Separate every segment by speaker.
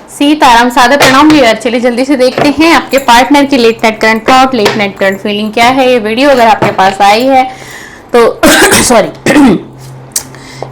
Speaker 1: सीताराम सादर प्रणाम व्यूअर। चलिए जल्दी से देखते हैं आपके पार्टनर की late night current thought, late night current feeling क्या है। ये वीडियो अगर आपके पास आई है तो सॉरी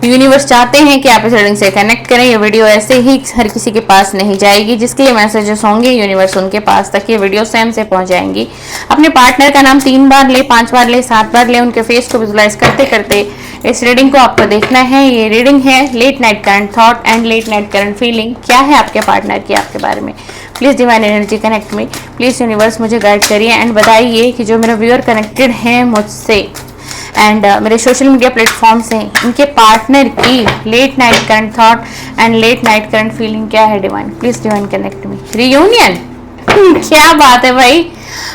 Speaker 1: यूनिवर्स चाहते हैं कि आप इस रीडिंग से कनेक्ट करें। ये वीडियो ऐसे ही हर किसी के पास नहीं जाएगी। जिसके लिए मैसेजेस होंगे यूनिवर्स उनके पास तक ये वीडियो स्वयं से पहुंच जाएंगी। अपने पार्टनर का नाम 3 बार ले, 5 बार ले, 7 बार ले। उनके फेस को विजुलाइज करते करते इस रीडिंग को आपको देखना है। ये रीडिंग है late night current thought and late night current feeling. क्या है आपके पार्टनर की आपके बारे में। प्लीज़ डिवाइन एनर्जी कनेक्ट में, प्लीज़ यूनिवर्स मुझे गाइड करिए एंड बताइए कि जो मेरे व्यूअर कनेक्टेड हैं मुझसे एंड मेरे सोशल मीडिया प्लेटफॉर्म से, इनके पार्टनर की late night current thought and late night current feeling क्या है। डिवाइन प्लीज डिवाइन कनेक्ट में। रियूनियन क्या बात है भाई,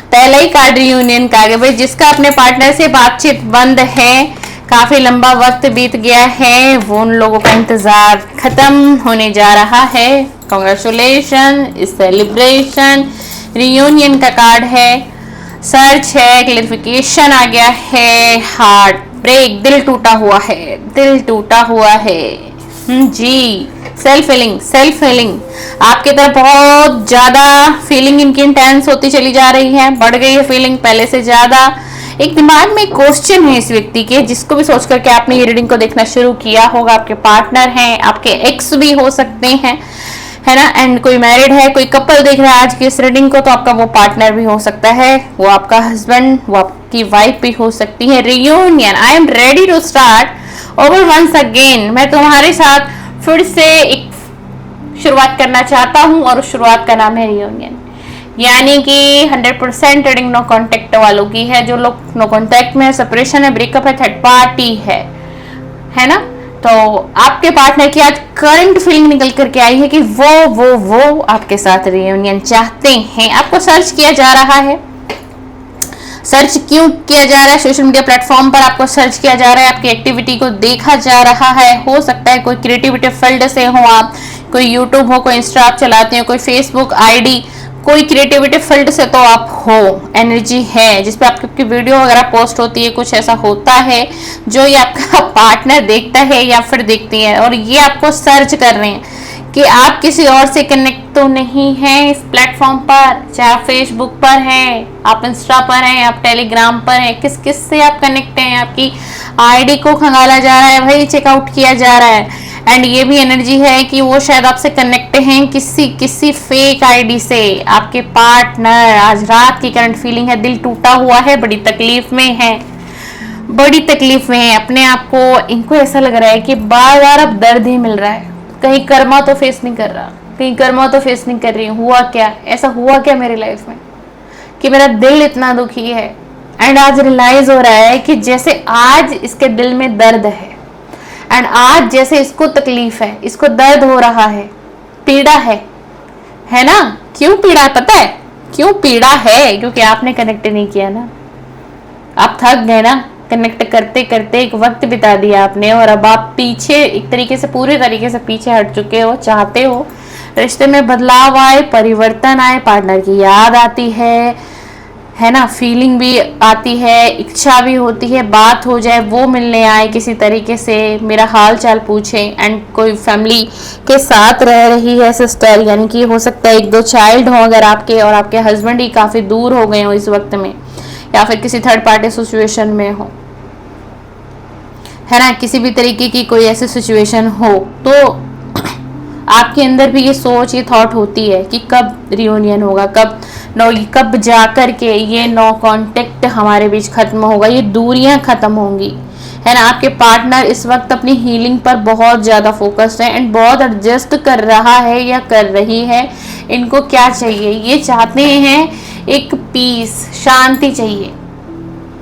Speaker 1: पहला ही कार्ड रियूनियन का आ गया भाई। जिसका अपने पार्टनर से बातचीत बंद है, काफी लंबा वक्त बीत गया है, वो उन लोगों का इंतजार खत्म होने जा रहा है। Congratulation, celebration. रियूनियन का कार्ड है, सर्च है, क्लैरिफिकेशन आ गया है, हार्ट ब्रेक, दिल टूटा हुआ है, दिल टूटा हुआ है। जी, सेल्फ फीलिंग आपकी तरफ बहुत ज्यादा फीलिंग इनकी इंटेंस होती चली जा रही है, बढ़ गई है फीलिंग पहले से ज्यादा। एक दिमाग में क्वेश्चन है इस व्यक्ति के, जिसको भी सोच करके आपने ये रीडिंग को देखना शुरू किया होगा। आपके पार्टनर हैं, आपके एक्स भी हो सकते हैं, है ना। एंड कोई मैरिड है, कोई कपल देख रहा है आज की इस रीडिंग को, तो आपका वो पार्टनर भी हो सकता है, वो आपका हस्बैंड, वो आपकी वाइफ भी हो सकती है। Reunion, I am ready to start over once again. मैं तुम्हारे साथ फिर से एक शुरुआत करना चाहता हूं और उस शुरुआत का नाम है रियूनियन। यानी कि 100% रीडिंग नो कॉन्टेक्ट वालों की है। जो लोग नो कॉन्टेक्ट में है, सेपरेशन है, ब्रेकअप है, थर्ड पार्टी है ना। तो आपके पार्टनर की आज करंट फीलिंग निकल करके आई है कि वो आपके साथ रियूनियन चाहते हैं। आपको सर्च किया जा रहा है। सर्च क्यों किया जा रहा है? सोशल मीडिया प्लेटफॉर्म पर आपको सर्च किया जा रहा है, आपकी एक्टिविटी को देखा जा रहा है। हो सकता है कोई क्रिएटिविटी फील्ड से हो आप, कोई यूट्यूब हो, कोई इंस्टा आप चलाते हो, कोई फेसबुक आईडी, कोई क्रिएटिविटी फील्ड से तो आप हो। एनर्जी है जिसपे आपकी वीडियो वगैरह पोस्ट होती है, कुछ ऐसा होता है जो ये आपका पार्टनर देखता है या फिर देखती है, और ये आपको सर्च कर रहे हैं कि आप किसी और से कनेक्ट तो नहीं है इस प्लेटफॉर्म पर। चाहे आप फेसबुक पर हैं, आप इंस्टा पर हैं, आप टेलीग्राम पर हैं, किस किस से आप कनेक्ट हैं। आपकी आईडी को खंगाला जा रहा है भाई, चेकआउट किया जा रहा है। एंड ये भी एनर्जी है कि वो शायद आपसे कनेक्ट हैं किसी फेक आईडी से। आपके पार्टनर आज रात की करंट फीलिंग है, दिल टूटा हुआ है, बड़ी तकलीफ में है, बड़ी तकलीफ में है। अपने आप को इनको ऐसा लग रहा है कि बार बार अब दर्द ही मिल रहा है। कहीं कर्मा तो फेस नहीं कर रहा, कहीं कर्मा तो फेस नहीं कर रही हूँ। हुआ क्या, ऐसा हुआ क्या मेरी लाइफ में कि मेरा दिल इतना दुखी है। एंड आज रियलाइज हो रहा है कि जैसे आज इसके दिल में दर्द है, एंड आज जैसे इसको तकलीफ है, इसको दर्द हो रहा है, पीड़ा है ना। क्यों पीड़ा है पता है? क्यों पीड़ा है? क्योंकि आपने कनेक्ट नहीं किया ना। आप थक गए ना, कनेक्ट करते करते एक वक्त बिता दिया आपने, और अब आप पीछे एक तरीके से, पूरे तरीके से पीछे हट चुके हो। चाहते हो रिश्ते में बदलाव आए, परिवर्तन आए, पार्टनर की याद आती है ना, फीलिंग भी आती है, इच्छा भी होती है, बात हो जाए, वो मिलने आए किसी तरीके से, मेरा हाल चाल पूछे। एंड कोई फैमिली के साथ रह रही है सिस्टर, यानी कि हो सकता है 1-2 चाइल्ड हो अगर आपके, और आपके हस्बैंड ही काफी दूर हो गए हो इस वक्त में, या फिर किसी थर्ड पार्टी सिचुएशन में हो, है ना। किसी भी तरीके की कोई ऐसी सिचुएशन हो तो आपके अंदर भी ये सोच, ये थॉट होती है कि कब रियूनियन होगा, कब जा कर के ये नो कांटेक्ट हमारे बीच खत्म होगा, ये दूरियां खत्म होंगी, है ना। आपके पार्टनर इस वक्त अपनी हीलिंग पर बहुत ज्यादा फोकस्ड है एंड बहुत एडजस्ट कर रहा है या कर रही है। इनको क्या चाहिए? ये चाहते हैं एक पीस, शांति चाहिए।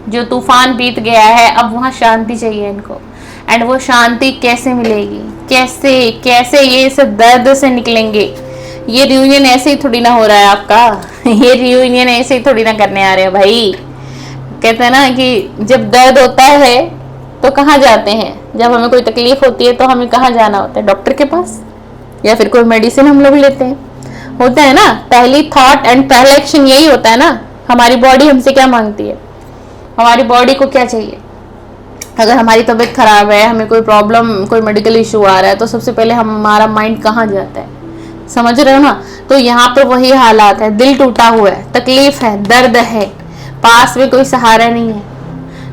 Speaker 1: जो तूफान बीत गया है, अब वहां शांति चाहिए इनको। एंड वो शांति कैसे मिलेगी, कैसे ये इस दर्द से निकलेंगे? ये रियूनियन ऐसे ही थोड़ी ना हो रहा है आपका। ये रियूनियन ऐसे ही थोड़ी ना करने आ रहे हैं भाई। कहते हैं ना कि जब दर्द होता है तो कहाँ जाते हैं? जब हमें कोई तकलीफ होती है तो हमें कहाँ जाना होता है? डॉक्टर के पास, या फिर कोई मेडिसिन हम लोग लेते हैं। होता है ना, पहली थॉट एंड पहला एक्शन यही होता है ना। हमारी बॉडी हमसे क्या मांगती है? हमारी बॉडी को क्या चाहिए? अगर हमारी तबीयत खराब है, हमें कोई प्रॉब्लम, कोई मेडिकल इशू आ रहा है, तो सबसे पहले हमारा माइंड कहाँ जाता है? समझ रहे हो ना। तो यहाँ पे वही हालात है, दिल टूटा हुआ है, तकलीफ है, दर्द है, पास में कोई सहारा नहीं है,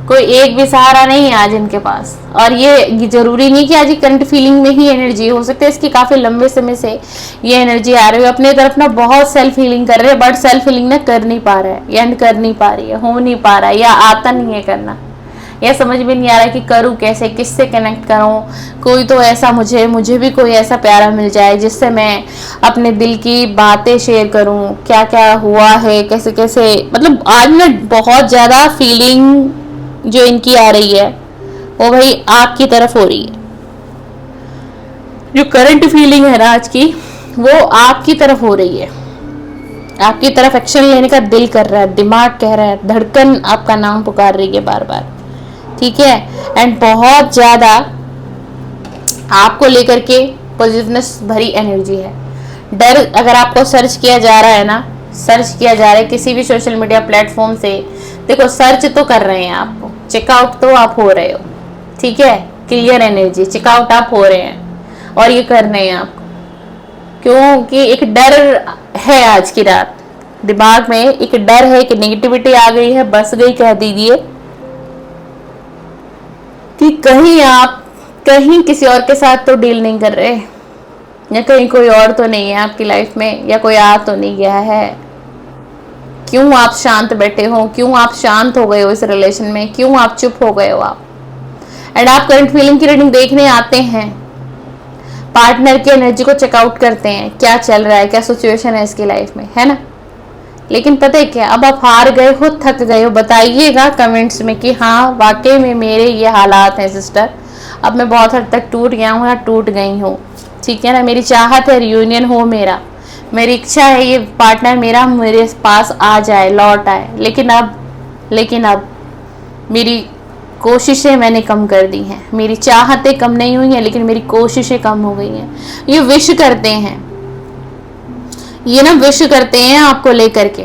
Speaker 1: कोई एक भी सहारा नहीं है आज इनके पास। और ये जरूरी नहीं कि आज ये करंट फीलिंग में ही एनर्जी, हो सकता है इसकी काफी लंबे समय से ये एनर्जी आ रही है, अपने तरफ ना बहुत सेल्फ हीलिंग कर रहे हैं, बट सेल्फ हीलिंग ना कर नहीं पा रहा है, या कर नहीं पा रही है, हो नहीं पा रहा है, या आता नहीं है करना, या समझ में नहीं आ रहा कि करूँ कैसे, किससे कनेक्ट करूँ। कोई तो ऐसा मुझे भी कोई ऐसा प्यारा मिल जाए जिससे मैं अपने दिल की बातें शेयर करूँ, क्या क्या हुआ है, कैसे कैसे, मतलब आज ना बहुत ज़्यादा फीलिंग जो इनकी आ रही है वो भाई आपकी तरफ हो रही है। जो करंट फीलिंग है ना आज की, वो आपकी तरफ हो रही है, आपकी तरफ एक्शन लेने का दिल कर रहा है, दिमाग कह रहा है, धड़कन आपका नाम पुकार रही है बार बार, ठीक है। एंड बहुत ज्यादा आपको लेकर के पॉजिटिवनेस भरी एनर्जी है। डर अगर आपको सर्च किया जा रहा है ना, सर्च किया जा रहा है किसी भी सोशल मीडिया प्लेटफॉर्म से, देखो सर्च तो कर रहे हैं आपको, चेकआउट तो आप हो रहे हो, ठीक है, क्लियर एनर्जी, चेकआउट आप हो रहे हैं और ये कर रहे हैं आपको, क्योंकि एक डर है आज की रात दिमाग में, एक डर है कि नेगेटिविटी आ गई है, बस गई कह दीजिए, कि कहीं आप कहीं किसी और के साथ तो डील नहीं कर रहे, या कहीं कोई और तो नहीं है आपकी लाइफ में, या कोई आ तो नहीं गया है। क्यों आप शांत बैठे हो, क्यों आप शांत हो गए हो इस रिलेशन में, क्यों आप चुप हो गए हो आप। एंड आप करंट फीलिंग की रीडिंग देखने आते हैं, पार्टनर की एनर्जी को चेकआउट करते हैं, क्या चल रहा है, क्या सिचुएशन है इसकी लाइफ में, है ना। लेकिन पता है क्या, अब आप हार गए हो, थक गए हो, बताइएगा कमेंट्स में कि हाँ वाकई में मेरे ये हालात हैं सिस्टर, अब मैं बहुत हद तक टूट गया हूँ या टूट गई हूँ, ठीक है ना। मेरी चाहत है रियूनियन हो मेरा, मेरी इच्छा है ये पार्टनर मेरा मेरे पास आ जाए, लौट आए, लेकिन अब मेरी कोशिशें मैंने कम कर दी हैं, मेरी चाहतें कम नहीं हुई हैं, लेकिन मेरी कोशिशें कम हो गई हैं। ये विश करते हैं, ये ना विश करते हैं आपको लेकर के।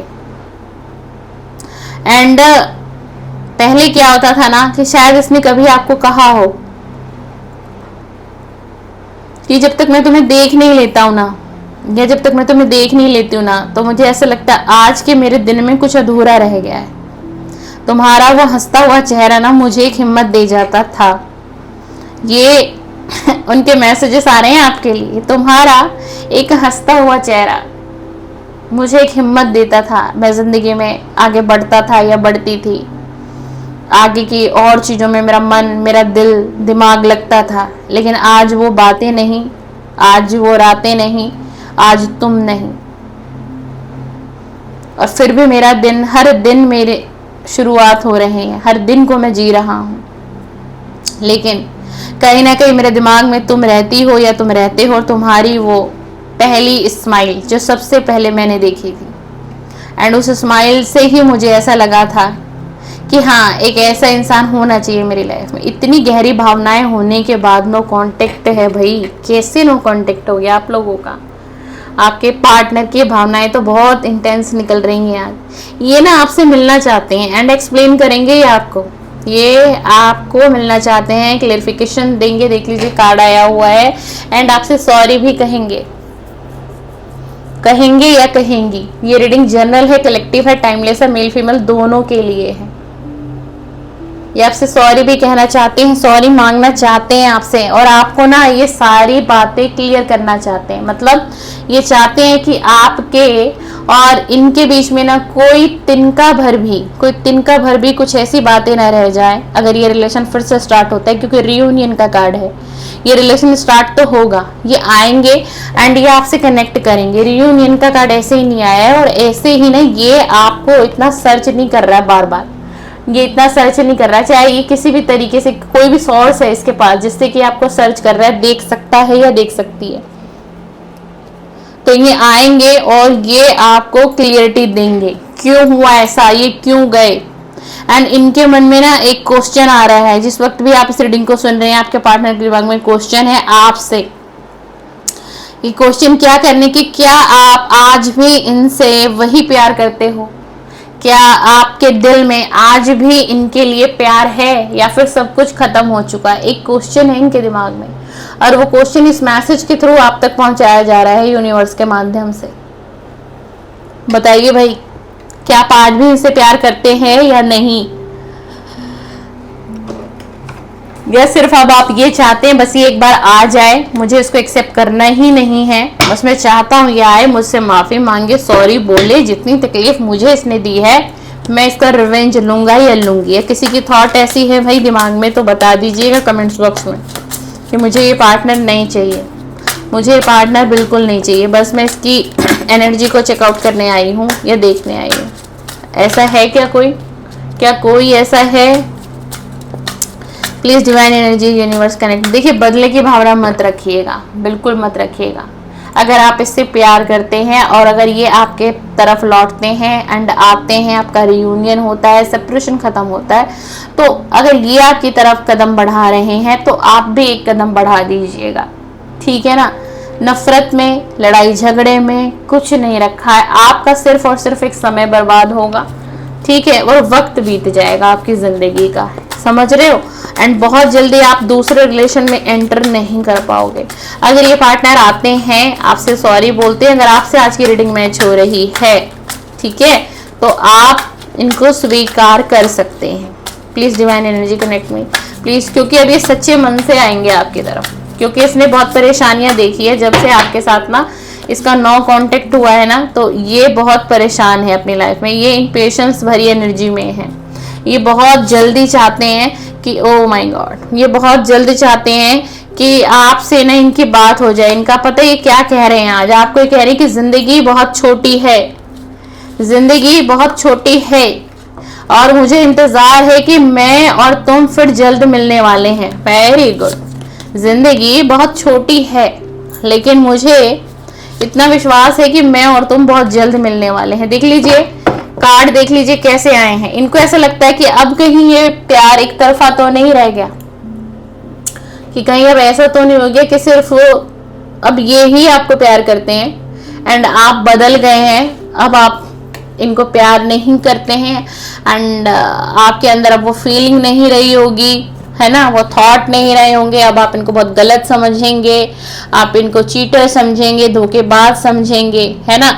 Speaker 1: एंड पहले क्या होता था ना कि शायद इसने कभी आपको कहा हो कि जब तक मैं तुम्हें देख नहीं लेता हूं ना, या जब तक मैं तुम्हें देख नहीं लेती हूँ ना, तो मुझे ऐसा लगता है आज के मेरे दिन में कुछ अधूरा रह गया है। तुम्हारा वो हंसता हुआ चेहरा ना मुझे एक हिम्मत दे जाता था। ये उनके मैसेजेस आ रहे हैं आपके लिए, तुम्हारा एक हंसता हुआ चेहरा मुझे एक हिम्मत देता था, मैं जिंदगी में आगे बढ़ता था या बढ़ती थी, आगे की और चीजों में मेरा मन, मेरा दिल, दिमाग लगता था। लेकिन आज वो बातें नहीं, आज वो रातें नहीं, आज तुम नहीं। और फिर भी मेरा दिन, हर दिन मेरे शुरुआत हो रहे हैं, हर दिन को मैं जी रहा हूं, लेकिन कहीं ना कहीं मेरे दिमाग में तुम रहती हो या तुम रहते हो। तुम्हारी वो पहली स्माइल जो सबसे पहले मैंने देखी थी, एंड उस स्माइल से ही मुझे ऐसा लगा था कि हाँ एक ऐसा इंसान होना चाहिए मेरी लाइफ में। इतनी गहरी भावनाएं होने के बाद नो कांटेक्ट है भाई, कैसे नो कांटेक्ट हो गया आप लोगों का। आपके पार्टनर की भावनाएं तो बहुत इंटेंस निकल रही हैं आज। ये ना आपसे मिलना चाहते हैं, एंड एक्सप्लेन करेंगे ये आपको, ये आपको मिलना चाहते हैं, क्लेरिफिकेशन देंगे। देख लीजिए कार्ड आया हुआ है, एंड आपसे सॉरी भी कहेंगे या कहेंगी। ये रीडिंग जनरल है, कलेक्टिव है, टाइमलेस है, मेल फीमेल दोनों के लिए है। ये आपसे सॉरी भी कहना चाहते हैं, सॉरी मांगना चाहते हैं आपसे, और आपको ना ये सारी बातें क्लियर करना चाहते हैं। मतलब ये चाहते हैं कि आपके और इनके बीच में ना कोई तिनका भर भी कुछ ऐसी बातें ना रह जाए अगर ये रिलेशन फिर से स्टार्ट होता है, क्योंकि रियूनियन का कार्ड है। ये रिलेशन स्टार्ट तो होगा, ये आएंगे एंड ये आपसे कनेक्ट करेंगे। रियूनियन का कार्ड ऐसे ही नहीं आया है, और ऐसे ही ना ये आपको इतना सर्च नहीं कर रहा है, बार बार ये इतना सर्च नहीं कर रहा है, चाहे ये किसी भी तरीके से कोई भी सोर्स है इसके पास जिससे कि आपको सर्च कर रहा है, देख सकता है या देख सकती है। तो ये आएंगे और ये आपको क्लियरिटी देंगे, क्यों हुआ ऐसा, ये क्यों गए। एंड इनके मन में ना एक क्वेश्चन आ रहा है, जिस वक्त भी आप इस रीडिंग को सुन रहे हैं आपके पार्टनर के दिमाग में क्वेश्चन है आपसे। ये क्वेश्चन क्या करने की, क्या आप आज भी इनसे वही प्यार करते हो, क्या आपके दिल में आज भी इनके लिए प्यार है, या फिर सब कुछ खत्म हो चुका है। एक क्वेश्चन है इनके दिमाग में। और वो क्वेश्चन इस मैसेज के थ्रू आप तक पहुंचाया जा रहा है यूनिवर्स के माध्यम से। बताइए भाई, क्या आप आज भी इनसे प्यार करते हैं या नहीं, या सिर्फ अब आप ये चाहते हैं बस ये एक बार आ जाए, मुझे इसको एक्सेप्ट करना ही नहीं है, बस मैं चाहता हूँ ये आए, मुझसे माफी मांगे, सॉरी बोले, जितनी तकलीफ मुझे इसने दी है मैं इसका रिवेंज लूंगा या लूंगी। या किसी की थॉट ऐसी है भाई दिमाग में तो बता दीजिएगा कमेंट्स बॉक्स में कि मुझे ये पार्टनर नहीं चाहिए, मुझे ये पार्टनर बिल्कुल नहीं चाहिए, बस मैं इसकी एनर्जी को चेकआउट करने आई हूँ या देखने आई हूँ। ऐसा है क्या कोई, क्या कोई ऐसा है? Please divine energy universe connect. देखिए, बदले की भावना मत रखिएगा, बिल्कुल मत रखिएगा। अगर आप इससे प्यार करते हैं और अगर ये आपके तरफ लौटते हैं एंड आते हैं, आपका रियूनियन होता है, सेपरेशन खत्म होता है, तो अगर ये आपकी तरफ कदम बढ़ा रहे हैं तो आप भी एक कदम बढ़ा दीजिएगा, ठीक है ना। नफरत में, लड़ाई झगड़े में कुछ नहीं रखा है, आपका सिर्फ और सिर्फ एक समय बर्बाद होगा, ठीक है, और वक्त बीत जाएगा आपकी जिंदगी का, समझ रहे हो। एंड बहुत जल्दी आप दूसरे रिलेशन में एंटर नहीं कर पाओगे। अगर ये पार्टनर आते हैं, आपसे सॉरी बोलते हैं, अगर आपसे आज की रीडिंग मैच हो रही है, ठीक है, तो आप इनको स्वीकार कर सकते हैं। प्लीज डिवाइन एनर्जी कनेक्ट में प्लीज, क्योंकि अब ये सच्चे मन से आएंगे आपकी तरफ, क्योंकि इसने बहुत परेशानियां देखी है जब से आपके साथ ना इसका नो कांटेक्ट हुआ है ना, तो ये बहुत परेशान है अपनी लाइफ में, ये इम्पेशंस भरी एनर्जी में है, ये बहुत जल्दी चाहते हैं कि ओ माय गॉड, ये बहुत जल्दी चाहते हैं कि आपसे ना इनकी बात हो जाए। इनका पता ये क्या कह रहे हैं आज, आपको ये कह रहे हैं कि जिंदगी बहुत छोटी है, जिंदगी बहुत छोटी है और मुझे इंतजार है कि मैं और तुम फिर जल्द मिलने वाले हैं। वेरी गुड, जिंदगी बहुत छोटी है लेकिन मुझे इतना विश्वास है कि मैं और तुम बहुत जल्द मिलने वाले हैं। देख लीजिए कार्ड, देख लीजिए कैसे आए हैं। इनको ऐसा लगता है कि अब कहीं ये प्यार एक तरफा तो नहीं रह गया, कि कहीं अब ऐसा तो नहीं हो गया कि सिर्फ वो अब ये ही आपको प्यार करते हैं एंड आप बदल गए हैं, अब आप इनको प्यार नहीं करते हैं एंड आपके अंदर अब वो फीलिंग नहीं रही होगी, है ना, वो थॉट नहीं रहे होंगे, अब आप इनको बहुत गलत समझेंगे, आप इनको चीटर समझेंगे, धोखेबाज समझेंगे, है ना।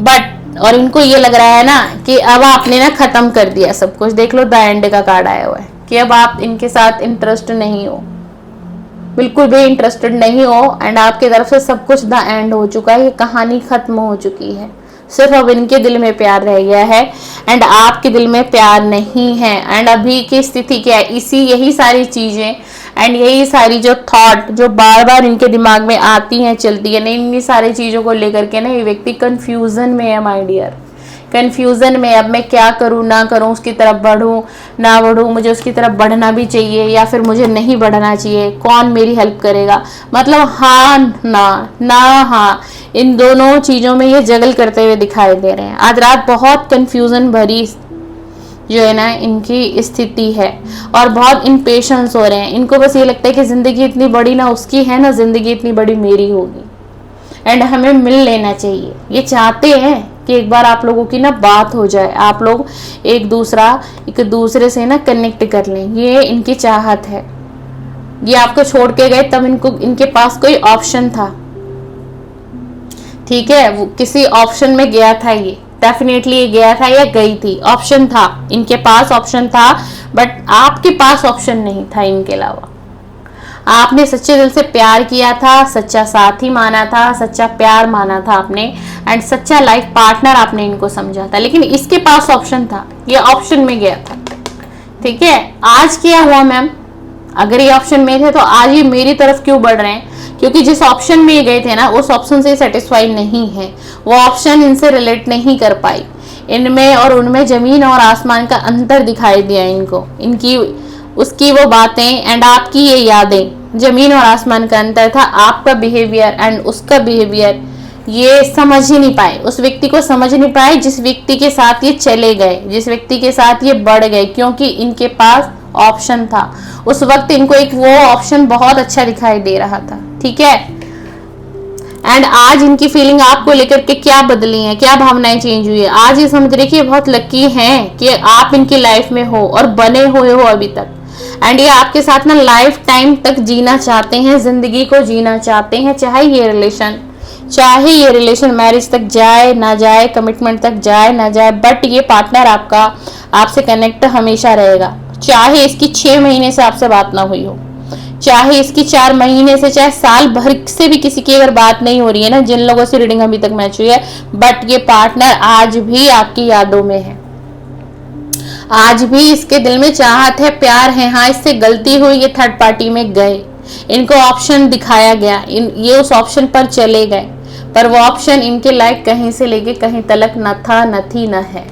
Speaker 1: बट और इनको ये लग रहा है ना कि अब आपने ना खत्म कर दिया सब कुछ। देख लो द एंड का कार्ड आया हुआ है कि अब आप इनके साथ इंटरेस्ट नहीं हो, बिल्कुल भी इंटरेस्टेड नहीं हो एंड आपकी तरफ से सब कुछ द एंड हो चुका है, ये कहानी खत्म हो चुकी है, सिर्फ अब इनके दिल में प्यार रह गया है एंड आपके दिल में प्यार नहीं है। एंड अभी की स्थिति क्या है, यही सारी चीजें एंड यही सारी जो थॉट जो बार बार इनके दिमाग में आती हैं, चलती है, नहीं, इन्हीं सारी चीजों को लेकर के ना ये व्यक्ति कंफ्यूजन में है माय डियर, कंफ्यूजन में। अब मैं क्या करूं ना करूं, उसकी तरफ बढ़ूं ना बढ़ूं, मुझे उसकी तरफ बढ़ना भी चाहिए या फिर मुझे नहीं बढ़ना चाहिए, कौन मेरी हेल्प करेगा, मतलब हाँ ना ना हाँ, इन दोनों चीजों में ये जगल करते हुए दिखाई दे रहे हैं। आज रात बहुत कंफ्यूजन भरी जो है ना इनकी स्थिति है और बहुत इम्पेशंस हो रहे हैं। इनको बस ये लगता है कि जिंदगी इतनी बड़ी ना उसकी है ना जिंदगी इतनी बड़ी मेरी होगी एंड हमें मिल लेना चाहिए। ये चाहते हैं कि एक बार आप लोगों की ना बात हो जाए, आप लोग एक दूसरे से ना कनेक्ट कर लें, ये इनकी चाहत है। ये आपको छोड़ के गए तब इनके पास कोई ऑप्शन था, ठीक है, वो किसी ऑप्शन में गया था, ये डेफिनेटली ये गया था या गई थी, ऑप्शन था, इनके पास ऑप्शन था, बट आपके पास ऑप्शन नहीं था इनके अलावा। आपने सच्चे दिल से प्यार किया था, सच्चा साथी माना था, सच्चा प्यार माना था आपने एंड सच्चा लाइफ पार्टनर आपने इनको समझा था, लेकिन इसके पास ऑप्शन था, ये ऑप्शन में गया था, ठीक है। आज क्या हुआ मैम, अगर ये ऑप्शन में थे तो आज ये मेरी तरफ क्यों बढ़ रहे हैं, क्योंकि जिस ऑप्शन में ये गए थे ना उस ऑप्शन से सेटिस्फाई नहीं है, वो ऑप्शन इनसे रिलेट नहीं कर पाई, इनमें और उनमें जमीन और आसमान का अंतर दिखाई दिया इनको, इनकी उसकी वो बातें एंड आपकी ये यादें, जमीन और आसमान का अंतर था। आपका बिहेवियर एंड उसका बिहेवियर ये समझ ही नहीं पाए, उस व्यक्ति को समझ नहीं पाए जिस व्यक्ति के साथ ये चले गए, जिस व्यक्ति के साथ ये बढ़ गए, क्योंकि इनके पास ऑप्शन था उस वक्त, इनको एक वो ऑप्शन बहुत अच्छा दिखाई दे रहा था, ठीक है। एंड आज इनकी फीलिंग आपको लेकर के क्या बदली है, क्या भावनाएं चेंज हुई है, आज ये समझ रहे कि ये बहुत लकी हैं कि आप इनकी लाइफ में हो और बने हुए हो अभी तक। एंड ये आपके साथ ना लाइफ टाइम तक जीना चाहते हैं, जिंदगी को जीना चाहते हैं, चाहे ये रिलेशन मैरिज तक जाए ना जाए, कमिटमेंट तक जाए ना जाए, बट ये पार्टनर आपका आपसे कनेक्ट हमेशा रहेगा। चाहे इसकी 6 महीने से आपसे बात ना हुई हो, चाहे इसकी 4 महीने से, चाहे साल भर से भी किसी की अगर बात नहीं हो रही है ना, जिन लोगों से रीडिंग अभी तक मैच हुई है, बट ये पार्टनर आज भी आपकी यादों में है, आज भी इसके दिल में चाहत है, प्यार है। हाँ, इससे गलती हुई, ये थर्ड पार्टी में गए, इनको ऑप्शन दिखाया गया, ये उस ऑप्शन पर चले गए, पर वो ऑप्शन इनके लाइफ कहीं से लेके कहीं तलक न था, न थी, न है।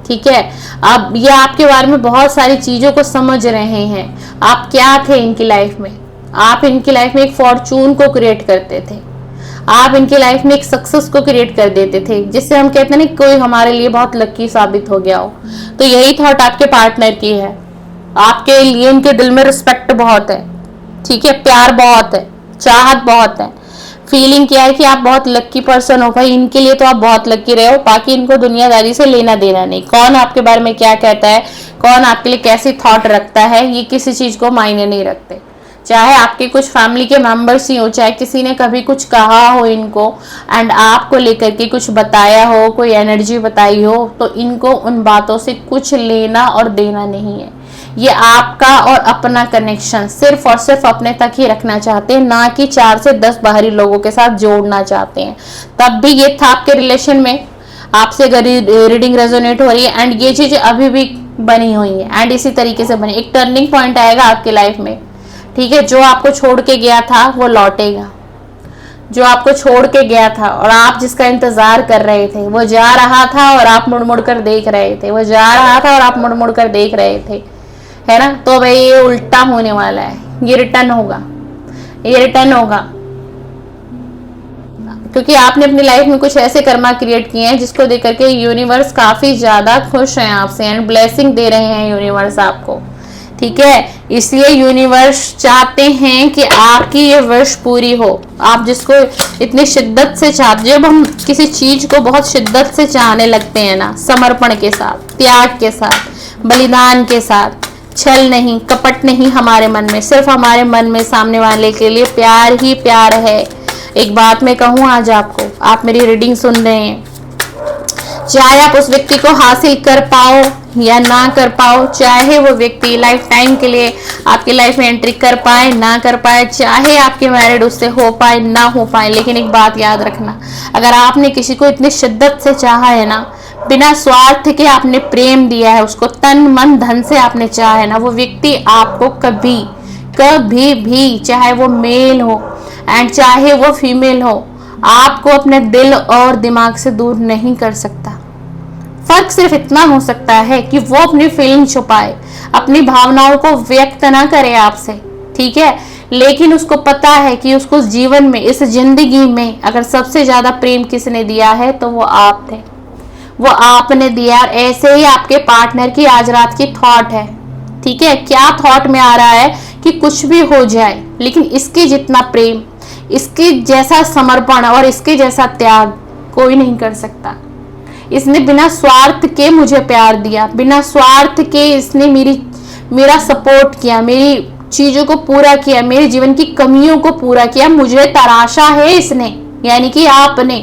Speaker 1: ठीक है, अब ये आपके बारे में बहुत सारी चीजों को समझ रहे हैं। आप क्या थे इनकी लाइफ में, आप इनकी लाइफ में एक फॉर्चून को क्रिएट करते थे, आप इनकी लाइफ में एक सक्सेस को क्रिएट कर देते थे, जिससे हम कहते हैं ना कोई हमारे लिए बहुत लकी साबित हो गया हो। तो यही थॉट आपके पार्टनर की है, आपके लिए इनके दिल में रिस्पेक्ट बहुत है, ठीक है, प्यार बहुत है, चाहत बहुत है। फीलिंग क्या है कि आप बहुत लकी पर्सन हो भाई, इनके लिए तो आप बहुत लकी रहे हो, बाकी इनको दुनियादारी से लेना देना नहीं। कौन आपके बारे में क्या कहता है, कौन आपके लिए कैसी थॉट रखता है, ये किसी चीज को मायने नहीं रखते। चाहे आपके कुछ फैमिली के मेंबर्स ही हो, चाहे किसी ने कभी कुछ कहा हो इनको एंड आपको लेकर के कुछ बताया हो, कोई एनर्जी बताई हो, तो इनको उन बातों से कुछ लेना और देना नहीं है। ये आपका और अपना कनेक्शन सिर्फ और सिर्फ अपने तक ही रखना चाहते हैं, ना कि 4 से 10 बाहरी लोगों के साथ जोड़ना चाहते हैं। तब भी ये था आपके रिलेशन में, आपसे अगर रीडिंग रेजोनेट हो रही है एंड ये चीजें अभी भी बनी हुई है एंड इसी तरीके से बनी। एक टर्निंग पॉइंट आएगा आपके लाइफ में, ठीक है, जो आपको छोड़ के गया था वो लौटेगा, जो आपको छोड़ के गया था और आप जिसका इंतजार कर रहे थे वो जा रहा था और आप मुड़ मुड़ कर देख रहे थे, वो जा रहा था और आप मुड़ मुड़ कर देख रहे थे, है ना। तो भाई ये उल्टा होने वाला है, ये रिटर्न होगा, ये रिटर्न होगा, क्योंकि आपने अपनी लाइफ में कुछ ऐसे कर्मा क्रिएट किए हैं जिसको देख करके यूनिवर्स काफी ज्यादा खुश है आपसे एंड ब्लेसिंग दे रहे हैं यूनिवर्स आपको, ठीक है। इसलिए यूनिवर्स चाहते हैं कि आपकी ये विश पूरी हो। आप जिसको इतनी शिद्दत से चाहते, जब हम किसी चीज को बहुत शिद्दत से चाहने लगते हैं ना, समर्पण के साथ, त्याग के साथ, बलिदान के साथ, छल नहीं, कपट नहीं, हमारे मन में, सिर्फ हमारे मन में सामने वाले के लिए प्यार ही प्यार है। एक बात मैं कहूँ आज आपको, आप मेरी रीडिंग सुन रहे हैं, चाहे आप उस व्यक्ति को हासिल कर पाओ या ना कर पाओ, चाहे वो व्यक्ति लाइफ टाइम के लिए आपकी लाइफ में एंट्री कर पाए ना कर पाए, चाहे आपके मैरिड उससे हो पाए ना हो पाए, लेकिन एक बात याद रखना, अगर आपने किसी को इतनी शिद्दत से चाहा है ना, बिना स्वार्थ के आपने प्रेम दिया है, उसको तन मन धन से आपने चाहा है ना, वो व्यक्ति आपको कभी कभी भी, चाहे वो मेल हो एंड चाहे वो फीमेल हो, आपको अपने दिल और दिमाग से दूर नहीं कर सकता। फर्क सिर्फ इतना हो सकता है कि वो अपनी फीलिंग छुपाए, अपनी भावनाओं को व्यक्त ना करे आपसे, ठीक है, लेकिन उसको पता है कि उसको जीवन में, इस जिंदगी में अगर सबसे ज्यादा प्रेम किसने दिया है तो वो आप थे, वो आपने दिया। ऐसे ही आपके पार्टनर की आज रात की थॉट है, ठीक है, क्या थॉट में आ रहा है कि कुछ भी हो जाए लेकिन इसके जितना प्रेम, इसके जैसा समर्पण और इसके जैसा त्याग कोई नहीं कर सकता। इसने बिना स्वार्थ के मुझे प्यार दिया, बिना स्वार्थ के इसने मेरा सपोर्ट किया, मेरी चीजों को पूरा किया, मेरे जीवन की कमियों को पूरा किया, मुझे तराशा है इसने, यानी कि आपने,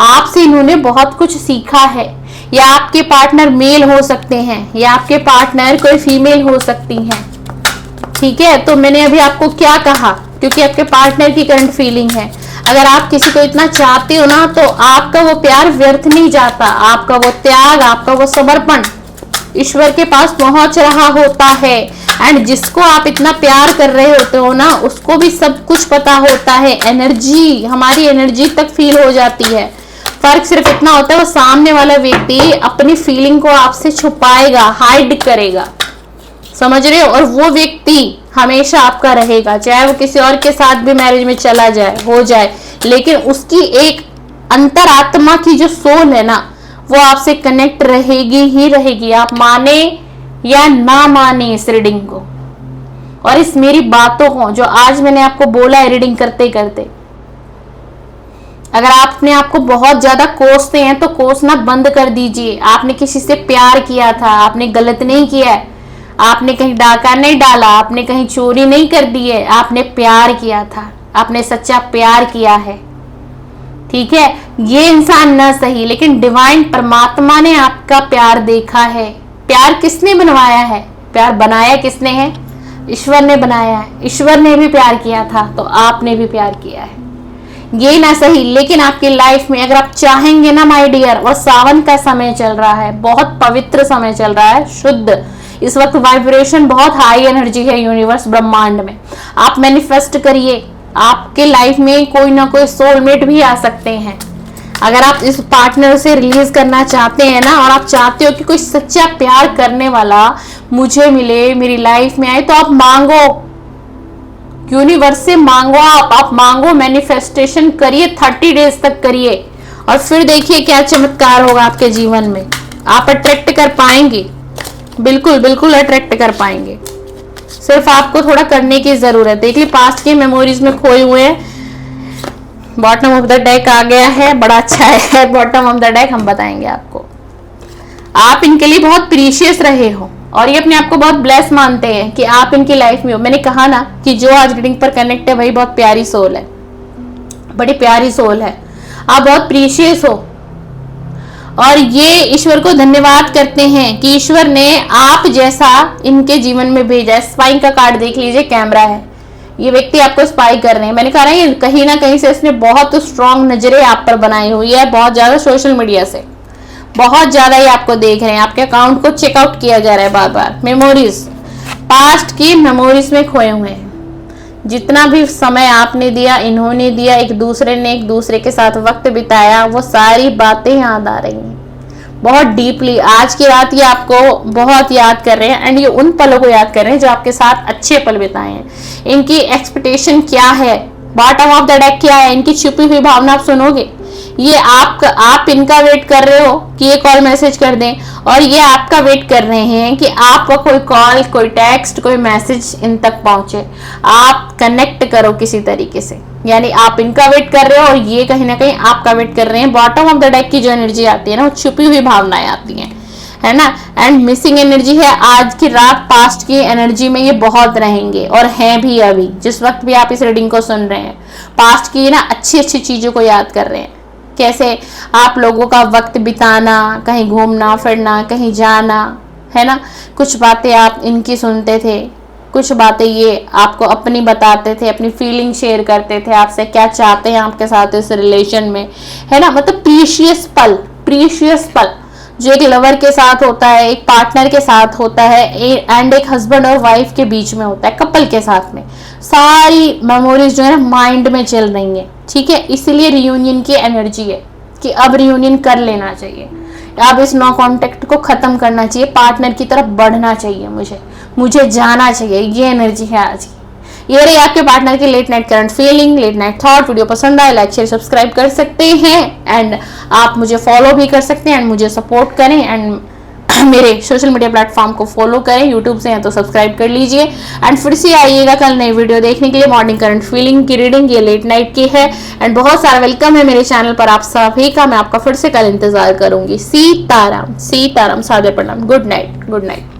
Speaker 1: आपसे इन्होंने बहुत कुछ सीखा है। या आपके पार्टनर मेल हो सकते हैं या आपके पार्टनर कोई फीमेल हो सकती हैं, ठीक है। तो मैंने अभी आपको क्या कहा, क्योंकि आपके पार्टनर की करंट फीलिंग है। अगर आप किसी को इतना चाहते हो ना, तो आपका वो प्यार व्यर्थ नहीं जाता, आपका वो त्याग, आपका वो समर्पण ईश्वर के पास पहुंच रहा होता है। एंड जिसको आप इतना प्यार कर रहे होते हो ना, उसको भी सब कुछ पता होता है, एनर्जी, हमारी एनर्जी तक फील हो जाती है। फर्क सिर्फ इतना होता है, वो सामने वाला व्यक्ति अपनी फीलिंग को आपसे छुपाएगा, हाइड करेगा, समझ रहे हो, और वो व्यक्ति हमेशा आपका रहेगा, चाहे वो किसी और के साथ भी मैरिज में चला जाए, हो जाए, लेकिन उसकी एक अंतरात्मा की जो सोल है ना, वो आपसे कनेक्ट रहेगी ही रहेगी, आप माने या ना माने इस रीडिंग को और इस मेरी बातों को जो आज मैंने आपको बोला है रीडिंग करते करते। अगर आप अपने आप को बहुत ज्यादा कोसते हैं तो कोसना बंद कर दीजिए। आपने किसी से प्यार किया था, आपने गलत नहीं किया है, आपने कहीं डाका नहीं डाला, आपने कहीं चोरी नहीं कर दी है, आपने प्यार किया था, आपने सच्चा प्यार किया है। ठीक है, ये इंसान ना सही, लेकिन डिवाइन परमात्मा ने आपका प्यार देखा है। प्यार किसने बनवाया है? प्यार बनाया किसने है? ईश्वर ने बनाया है। ईश्वर ने भी प्यार किया था तो आपने भी प्यार किया है। ये ना सही, लेकिन आपकी लाइफ में अगर आप चाहेंगे ना माय डियर, और सावन का समय चल रहा है, बहुत पवित्र समय चल रहा है, शुद्ध, इस वक्त वाइब्रेशन बहुत हाई एनर्जी है यूनिवर्स ब्रह्मांड में। आप मैनिफेस्ट करिए, आपके लाइफ में कोई ना कोई सोलमेट भी आ सकते हैं। अगर आप इस पार्टनर से रिलीज करना चाहते हैं ना, और आप चाहते हो कि कोई सच्चा प्यार करने वाला मुझे मिले, मेरी लाइफ में आए, तो आप मांगो, यूनिवर्स से मांगो, आप मांगो, मैनिफेस्टेशन करिए, 30 डेज तक करिए, और फिर देखिए क्या चमत्कार होगा आपके जीवन में। आप अट्रैक्ट कर पाएंगे, बिल्कुल बिल्कुल अट्रैक्ट कर पाएंगे। सिर्फ आपको थोड़ा करने की जरूरत है। देखिए पास्ट की मेमोरीज में खोए हुए हैं। बॉटम ऑफ द डेक आ गया है, बड़ा अच्छा है बॉटम ऑफ द डेक। हम बताएंगे आपको, आप इनके लिए बहुत प्रीशियस रहे हो, और ये अपने आप को बहुत ब्लेस मानते हैं कि आप इनकी लाइफ में हो। मैंने कहा ना कि जो आज रीडिंग पर कनेक्ट है वही बहुत प्यारी सोल है, बड़ी प्यारी सोल है। आप बहुत प्रीशियस हो, और ये ईश्वर को धन्यवाद करते हैं कि ईश्वर ने आप जैसा इनके जीवन में भेजा है। स्पाई का कार्ड देख लीजिए, कैमरा है, ये व्यक्ति आपको स्पाई कर रहे हैं। मैंने कहा ना कहीं ना कहीं से इसने बहुत स्ट्रांग नजरें आप पर बनाई हुई है, बहुत ज्यादा सोशल मीडिया से बहुत ज्यादा ही आपको देख रहे हैं, आपके अकाउंट को चेकआउट किया जा रहा है बार बार। मेमोरीज, पास्ट की मेमोरीज में खोए हुए हैं। जितना भी समय आपने दिया, इन्होंने दिया, एक दूसरे ने एक दूसरे के साथ वक्त बिताया, वो सारी बातें याद आ रही हैं बहुत डीपली। आज की रात ये आपको बहुत याद कर रहे हैं, एंड ये उन पलों को याद कर रहे हैं जो आपके साथ अच्छे पल बिताए हैं। इनकी एक्सपेक्टेशन क्या है, बॉटम ऑफ द डेक क्या है, इनकी छुपी हुई भावना आप सुनोगे। ये आप इनका वेट कर रहे हो कि ये कॉल मैसेज कर दें, और ये आपका वेट कर रहे हैं कि आपका कोई कॉल, कोई टेक्स्ट, कोई मैसेज इन तक पहुंचे, आप कनेक्ट करो किसी तरीके से। यानी आप इनका वेट कर रहे हो और ये कहीं ना कहीं आपका वेट कर रहे हैं। बॉटम ऑफ द डेक की जो एनर्जी आती है ना, वो छुपी हुई भावनाएं आती हैं, है ना, एंड मिसिंग एनर्जी है। आज की रात पास्ट की एनर्जी में ये बहुत रहेंगे, और हैं भी अभी जिस वक्त भी आप इस रीडिंग को सुन रहे हैं। पास्ट की ना अच्छी अच्छी चीजों को याद कर रहे हैं, कैसे आप लोगों का वक्त बिताना, कहीं घूमना फिरना, कहीं जाना, है ना। कुछ बातें आप इनकी सुनते थे, कुछ बातें ये आपको अपनी बताते थे, अपनी फीलिंग शेयर करते थे आपसे, क्या चाहते हैं आपके साथ इस रिलेशन में, है ना। मतलब प्रीशियस पल, प्रीशियस पल जो एक लवर के साथ होता है, एक पार्टनर के साथ होता है, एंड एक हस्बैंड और वाइफ के बीच में होता है, कपल के साथ में। सारी मेमोरीज जो है ना माइंड में चल रही हैं, ठीक है। इसलिए रियूनियन की एनर्जी है कि अब रियूनियन कर लेना चाहिए, अब इस नो कॉन्टेक्ट को खत्म करना चाहिए, पार्टनर की तरफ बढ़ना चाहिए, मुझे जाना चाहिए। ये एनर्जी है आज की। ये रही आपके पार्टनर की late night current feeling, late night thought. Video पसंद आए लाइक शेयर सब्सक्राइब कर सकते हैं, एंड आप मुझे फॉलो भी कर सकते हैं, एंड मुझे सपोर्ट करें, एंड मेरे सोशल मीडिया प्लेटफॉर्म को फॉलो करें। यूट्यूब से हैं तो सब्सक्राइब कर लीजिए, एंड फिर से आइएगा कल नई वीडियो देखने के लिए। मॉर्निंग करंट फीलिंग की रीडिंग ये लेट नाइट की है, एंड बहुत सारा वेलकम है मेरे चैनल पर आप सभी का। मैं आपका फिर से कल इंतजार करूंगी। सीताराम, सीताराम, सादर प्रणाम, गुड नाइट, गुड नाइट।